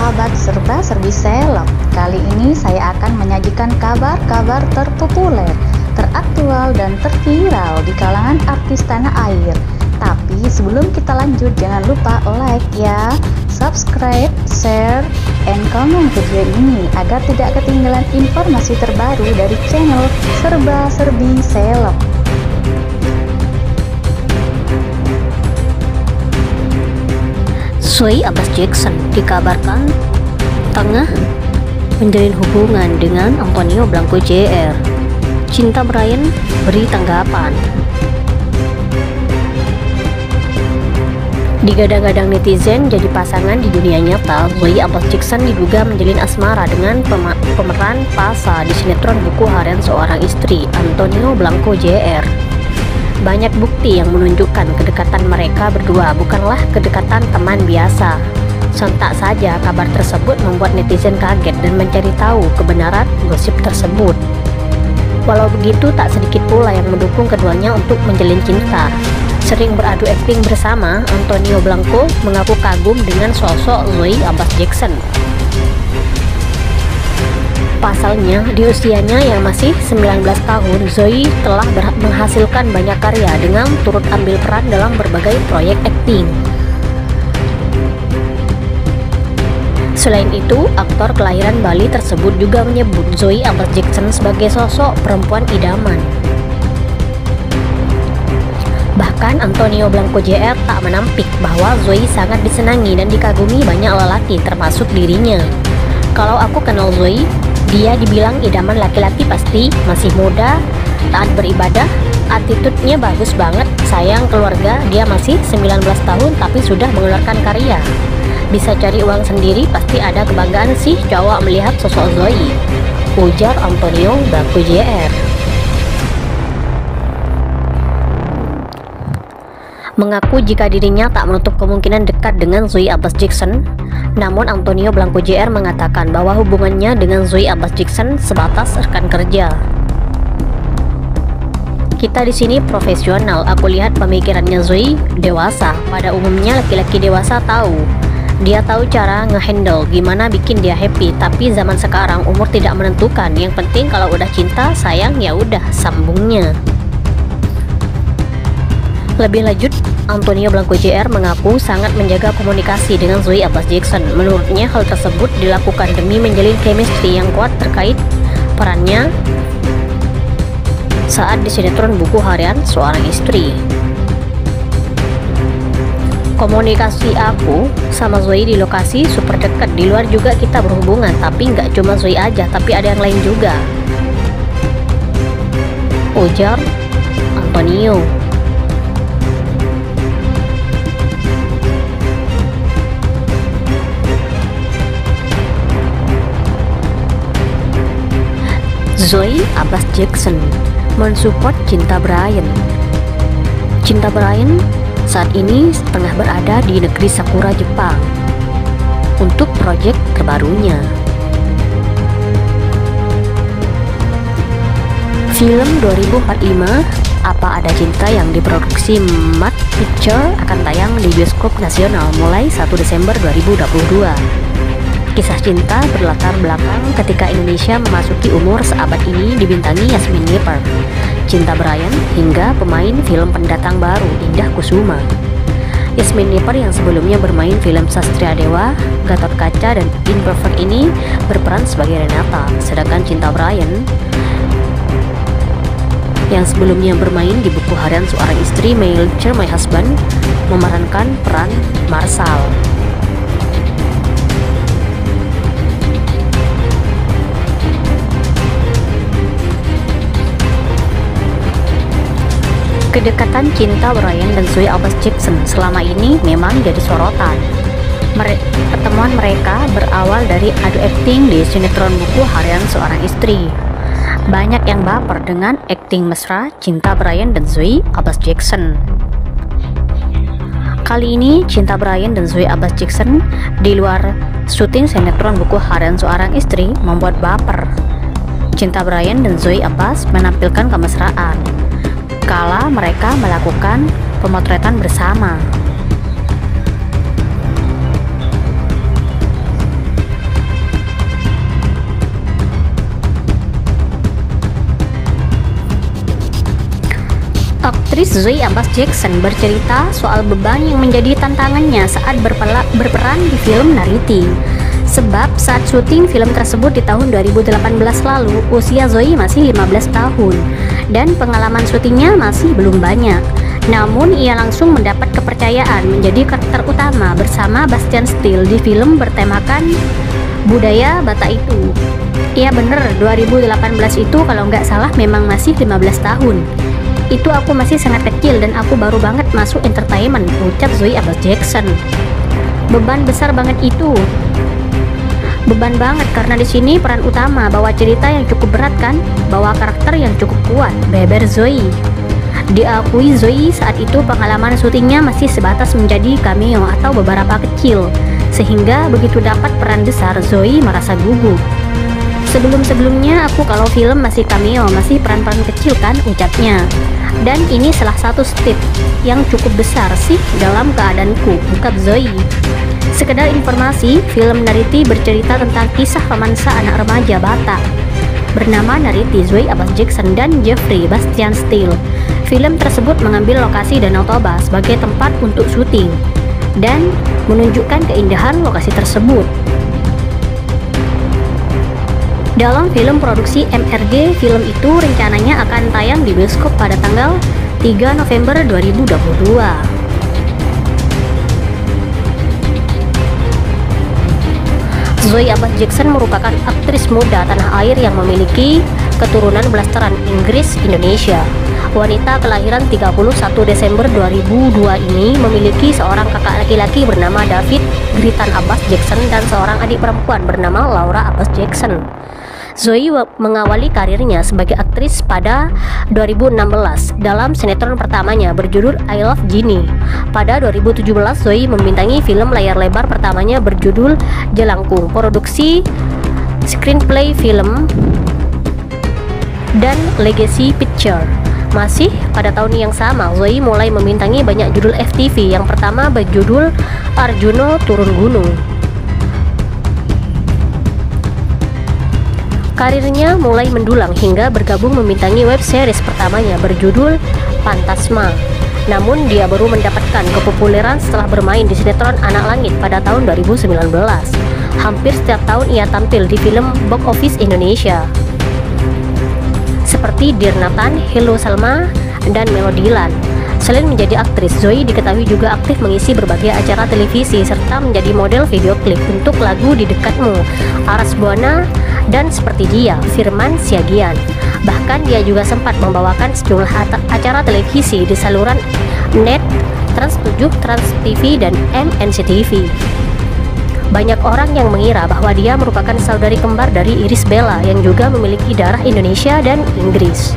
sahabat serba-serbi seleb. Kali ini saya akan menyajikan kabar-kabar terpopuler, teraktual dan terviral di kalangan artis tanah air. Tapi sebelum kita lanjut, jangan lupa like ya, subscribe, share, and comment video ini agar tidak ketinggalan informasi terbaru dari channel serba-serbi seleb. Zoe Abbas Jackson dikabarkan tengah menjalin hubungan dengan Antonio Blanco Jr. Cinta Brian beri tanggapan. Digadang-gadang netizen jadi pasangan di dunia nyata, Zoe Abbas Jackson diduga menjalin asmara dengan pemeran Pasa di sinetron Buku Harian Seorang Istri, Antonio Blanco Jr. Banyak bukti yang menunjukkan kedekatan mereka berdua bukanlah kedekatan teman biasa. Sontak saja kabar tersebut membuat netizen kaget dan mencari tahu kebenaran gosip tersebut. Walau begitu, tak sedikit pula yang mendukung keduanya untuk menjalin cinta. Sering beradu akting bersama, Antonio Blanco mengaku kagum dengan sosok Zoe Abbas Jackson. Pasalnya, di usianya yang masih 19 tahun, Zoe telah menghasilkan banyak karya dengan turut ambil peran dalam berbagai proyek akting. Selain itu, aktor kelahiran Bali tersebut juga menyebut Zoe Abbas Jackson sebagai sosok perempuan idaman. Bahkan Antonio Blanco Jr. tak menampik bahwa Zoe sangat disenangi dan dikagumi banyak lelaki termasuk dirinya. Kalau aku kenal Zoe, dia dibilang idaman laki-laki pasti, masih muda, taat beribadah, attitude-nya bagus banget, sayang keluarga, dia masih 19 tahun tapi sudah mengeluarkan karya. Bisa cari uang sendiri, pasti ada kebanggaan sih cowok melihat sosok Zoe, ujar Antonio Blanco Jr. Mengaku jika dirinya tak menutup kemungkinan dekat dengan Zoe Abbas Jackson. Namun Antonio Blanco Jr. mengatakan bahwa hubungannya dengan Zoe Abbas Jackson sebatas rekan kerja. Kita di sini profesional, aku lihat pemikirannya Zoe dewasa. Pada umumnya laki-laki dewasa tahu. Dia tahu cara ngehandle gimana bikin dia happy, tapi zaman sekarang umur tidak menentukan. Yang penting kalau udah cinta, sayang ya udah, sambungnya. Lebih lanjut, Antonio Blanco Jr. mengaku sangat menjaga komunikasi dengan Zoe Abbas Jackson. Menurutnya hal tersebut dilakukan demi menjalin chemistry yang kuat terkait perannya saat di sinetron Buku Harian Seorang Istri. Komunikasi aku sama Zoe di lokasi super dekat, di luar juga kita berhubungan, tapi nggak cuma Zoe aja, tapi ada yang lain juga, ujar Antonio. Zoe Abbas Jackson mensupport Cinta Brian. Cinta Brian saat ini tengah berada di negeri Sakura, Jepang untuk proyek terbarunya. Film 2045 Apa Ada Cinta yang diproduksi Matt Picture akan tayang di bioskop nasional mulai 1 Desember 2022. Kisah cinta berlatar belakang ketika Indonesia memasuki umur seabad ini dibintangi Yasmine Nippert, Cinta Brian, hingga pemain film pendatang baru Indah Kusuma. Yasmine Nippert yang sebelumnya bermain film Sastria Dewa, Gatot Kaca, dan Imperfect ini berperan sebagai Renata, sedangkan Cinta Brian yang sebelumnya bermain di Buku Harian Seorang Istri, My Lecture, My Husband, memerankan peran Marshall. Kedekatan Cinta Brian dan Zoe Abbas Jackson selama ini memang jadi sorotan. Pertemuan mereka berawal dari adu akting di sinetron Buku Harian Seorang Istri. Banyak yang baper dengan akting mesra Cinta Brian dan Zoe Abbas Jackson. Kali ini Cinta Brian dan Zoe Abbas Jackson di luar syuting sinetron Buku Harian Seorang Istri membuat baper. Cinta Brian dan Zoe Abbas menampilkan kemesraan kala mereka melakukan pemotretan bersama. Aktris Zoe Ambas Jackson bercerita soal beban yang menjadi tantangannya saat berperan di film Nariti. Sebab saat syuting film tersebut di tahun 2018 lalu, usia Zoe masih 15 tahun dan pengalaman syutingnya masih belum banyak. Namun ia langsung mendapat kepercayaan menjadi karakter utama bersama Bastian Steele di film bertemakan budaya Batak itu. Iya bener, 2018 itu kalau nggak salah memang masih 15 tahun. Itu aku masih sangat kecil dan aku baru banget masuk entertainment, ucap Zoe Ambas Jackson. Beban besar banget itu. Beban banget karena di sini peran utama bawa cerita yang cukup berat kan, bawa karakter yang cukup kuat, beber Zoe. Diakui Zoe saat itu pengalaman syutingnya masih sebatas menjadi cameo atau beberapa kecil, sehingga begitu dapat peran besar Zoe merasa gugup. Sebelum-sebelumnya aku kalau film masih cameo, masih peran-peran kecil kan, ucapnya. Dan ini salah satu step yang cukup besar sih dalam keadaanku, ungkap Zoe. Sekedar informasi, film Nariti bercerita tentang kisah romansa anak remaja Batak bernama Nariti, Zoe Ambas Jackson dan Jeffrey Bastian Steele. Film tersebut mengambil lokasi Danau Toba sebagai tempat untuk syuting dan menunjukkan keindahan lokasi tersebut. Dalam film produksi MRG, film itu rencananya akan tayang di bioskop pada tanggal 3 November 2022. Zoe Ambas Jackson merupakan aktris muda tanah air yang memiliki keturunan blasteran Inggris Indonesia. Wanita kelahiran 31 Desember 2002 ini memiliki seorang kakak laki-laki bernama David Gritan Ambas Jackson dan seorang adik perempuan bernama Laura Ambas Jackson. Zoe mengawali karirnya sebagai aktris pada 2016 dalam sinetron pertamanya berjudul I Love Ginny. Pada 2017 Zoe membintangi film layar lebar pertamanya berjudul Jelangkung, produksi screenplay film dan Legacy Picture. Masih pada tahun yang sama, Zoe mulai membintangi banyak judul FTV. Yang pertama berjudul Arjuno Turun Gunung. Karirnya mulai mendulang hingga bergabung membintangi web series pertamanya berjudul Pantasma. Namun dia baru mendapatkan kepopuleran setelah bermain di sinetron Anak Langit pada tahun 2019. Hampir setiap tahun ia tampil di film box office Indonesia seperti Dear Nathan, Hello Salma, dan Melodiland. Selain menjadi aktris, Zoe diketahui juga aktif mengisi berbagai acara televisi serta menjadi model video klip untuk lagu Di Dekatmu, Aras Buana, dan Seperti Dia, Firman Siagian. Bahkan dia juga sempat membawakan sejumlah acara televisi di saluran NET, Trans 7, Trans TV, dan MNCTV. Banyak orang yang mengira bahwa dia merupakan saudari kembar dari Irish Bella yang juga memiliki darah Indonesia dan Inggris.